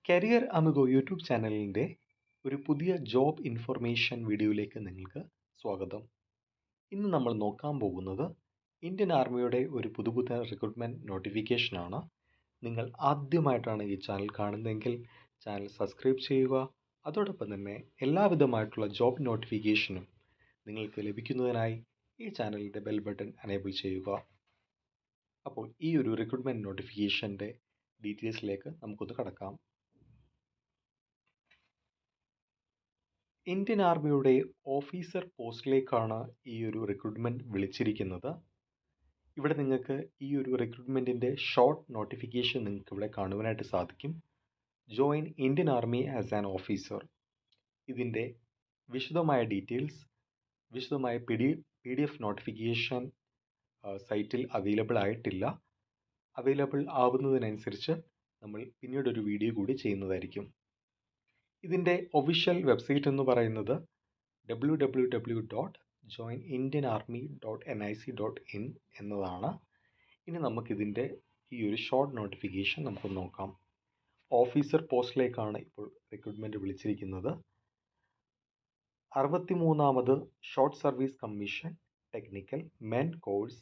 Career amigo YouTube ചാനലിൻ്റെ ഒരു പുതിയ ജോബ് ഇൻഫർമേഷൻ വീഡിയോയിലേക്ക് നിങ്ങൾക്ക് സ്വാഗതം. ഇന്ന് നമ്മൾ നോക്കാൻ പോകുന്നത് ഇന്ത്യൻ ആർമിയുടെ ഒരു പുതുപുത്തൻ റിക്രൂട്ട്മെൻറ്റ് നോട്ടിഫിക്കേഷനാണ്. നിങ്ങൾ ആദ്യമായിട്ടാണ് ഈ ചാനൽ കാണുന്നതെങ്കിൽ ചാനൽ സബ്സ്ക്രൈബ് ചെയ്യുക. അതോടൊപ്പം തന്നെ എല്ലാവിധമായിട്ടുള്ള ജോബ് നോട്ടിഫിക്കേഷനും നിങ്ങൾക്ക് ലഭിക്കുന്നതിനായി ഈ ചാനലിൻ്റെ ബെൽ ബട്ടൺ എനേബിൾ ചെയ്യുക. അപ്പോൾ ഈ ഒരു റിക്രൂട്ട്മെൻറ്റ് നോട്ടിഫിക്കേഷൻ്റെ ഡീറ്റെയിൽസിലേക്ക് നമുക്കൊന്ന് കടക്കാം. ഇന്ത്യൻ ആർമിയുടെ ഓഫീസർ പോസ്റ്റിലേക്കാണ് ഈ ഒരു റിക്രൂട്ട്മെൻറ്റ് വിളിച്ചിരിക്കുന്നത്. ഇവിടെ നിങ്ങൾക്ക് ഈ ഒരു റിക്രൂട്ട്മെൻറ്റിൻ്റെ ഷോർട്ട് നോട്ടിഫിക്കേഷൻ നിങ്ങൾക്ക് ഇവിടെ കാണുവാനായിട്ട് സാധിക്കും. Join Indian army as an officer. ഇതിൻ്റെ വിശദമായ ഡീറ്റെയിൽസ്, വിശദമായ PDF നോട്ടിഫിക്കേഷൻ സൈറ്റിൽ അവൈലബിൾ ആയിട്ടില്ല. അവൈലബിൾ ആവുന്നതിനനുസരിച്ച് നമ്മൾ പിന്നീടൊരു വീഡിയോ കൂടി ചെയ്യുന്നതായിരിക്കും. ഇതിൻ്റെ ഒഫീഷ്യൽ വെബ്സൈറ്റ് എന്ന് പറയുന്നത് www.joinindianarmy.nic.in എന്നതാണ്. ഇനി നമുക്കിതിൻ്റെ ഈ ഒരു ഷോർട്ട് നോട്ടിഫിക്കേഷൻ നമുക്ക് നോക്കാം. ഓഫീസർ പോസ്റ്റിലേക്കാണ് ഇപ്പോൾ റിക്രൂട്ട്മെൻറ്റ് വിളിച്ചിരിക്കുന്നത്. 63ാമത് short service commission technical men course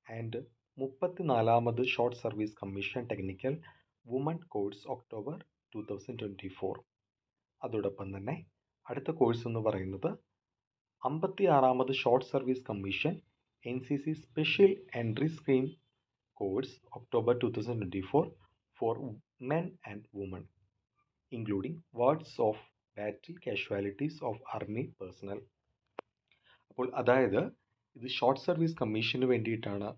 and 34ാമത് short service commission technical women course October 2024. അതോടൊപ്പം തന്നെ അടുത്ത കോഴ്സ് എന്ന് പറയുന്നത് 56ാമത് short service commission NCC special entry scheme course October 2024 for men and women including wards of battle casualties of army personnel. അപ്പോൾ അതായത് ഇത് ഷോർട്ട് സർവീസ് കമ്മീഷന് വേണ്ടിയിട്ടാണ്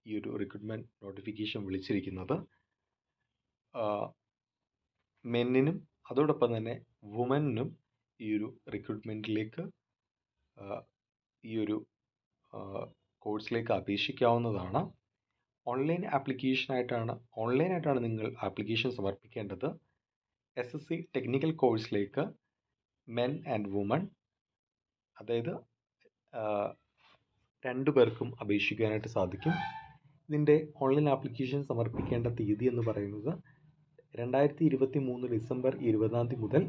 ഈ ഒരു റിക്രൂട്ട്മെൻറ്റ് നോട്ടിഫിക്കേഷൻ വിളിച്ചിരിക്കുന്നത്. മെന്നിനും അതോടൊപ്പം തന്നെ വുമനും ഈ ഒരു റിക്രൂട്ട്മെൻറ്റിലേക്ക് ഈ ഒരു കോഴ്സിലേക്ക് അപേക്ഷിക്കാവുന്നതാണ്. ഓൺലൈനായിട്ടാണ് നിങ്ങൾ ആപ്ലിക്കേഷൻ സമർപ്പിക്കേണ്ടത്. SSC ടെക്നിക്കൽ കോഴ്സിലേക്ക് മെൻ ആൻഡ് വുമൺ, അതായത് രണ്ടു പേർക്കും അപേക്ഷിക്കാനായിട്ട് സാധിക്കും. ഇതിൻ്റെ ഓൺലൈൻ ആപ്ലിക്കേഷൻ സമർപ്പിക്കേണ്ട തീയതി എന്ന് പറയുന്നത് 2023 ഡിസംബർ 20 മുതൽ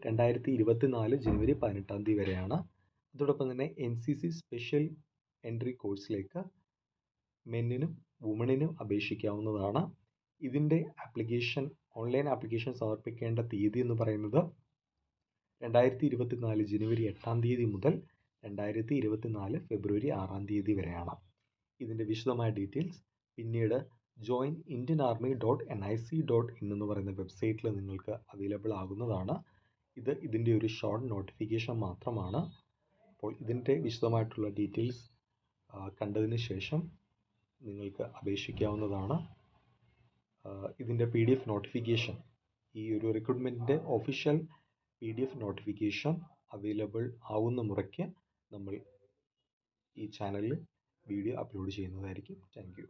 2024 ജനുവരി 18 വരെയാണ്. അതോടൊപ്പം തന്നെ NCC സ്പെഷ്യൽ എൻട്രി കോഴ്സിലേക്ക് മെന്നിനും വുമണിനും അപേക്ഷിക്കാവുന്നതാണ്. ഇതിൻ്റെ ഓൺലൈൻ ആപ്ലിക്കേഷൻ സമർപ്പിക്കേണ്ട തീയതി എന്ന് പറയുന്നത് 2024 ജനുവരി 8 മുതൽ 2024 ഫെബ്രുവരി 6 വരെയാണ്. ഇതിൻ്റെ വിശദമായ ഡീറ്റെയിൽസ് പിന്നീട് joinindianarmy.nic.in എന്ന് പറയുന്ന വെബ്സൈറ്റിൽ നിങ്ങൾക്ക് അവൈലബിൾ ആകുന്നതാണ്. ഇതിൻ്റെ ഒരു ഷോർട്ട് നോട്ടിഫിക്കേഷൻ മാത്രമാണ്. അപ്പോൾ ഇതിൻ്റെ വിശദമായിട്ടുള്ള ഡീറ്റെയിൽസ് കണ്ടതിന് ശേഷം നിങ്ങൾക്ക് അപേക്ഷിക്കാവുന്നതാണ്. ഇതിൻ്റെ PDF നോട്ടിഫിക്കേഷൻ, ഈ ഒരു റിക്രൂട്ട്മെൻറ്റിൻ്റെ ഒഫീഷ്യൽ PDF നോട്ടിഫിക്കേഷൻ അവൈലബിൾ ആവുന്ന മുറയ്ക്ക് നമ്മൾ ഈ ചാനലിൽ വീഡിയോ അപ്ലോഡ് ചെയ്യുന്നതായിരിക്കും. Thank you.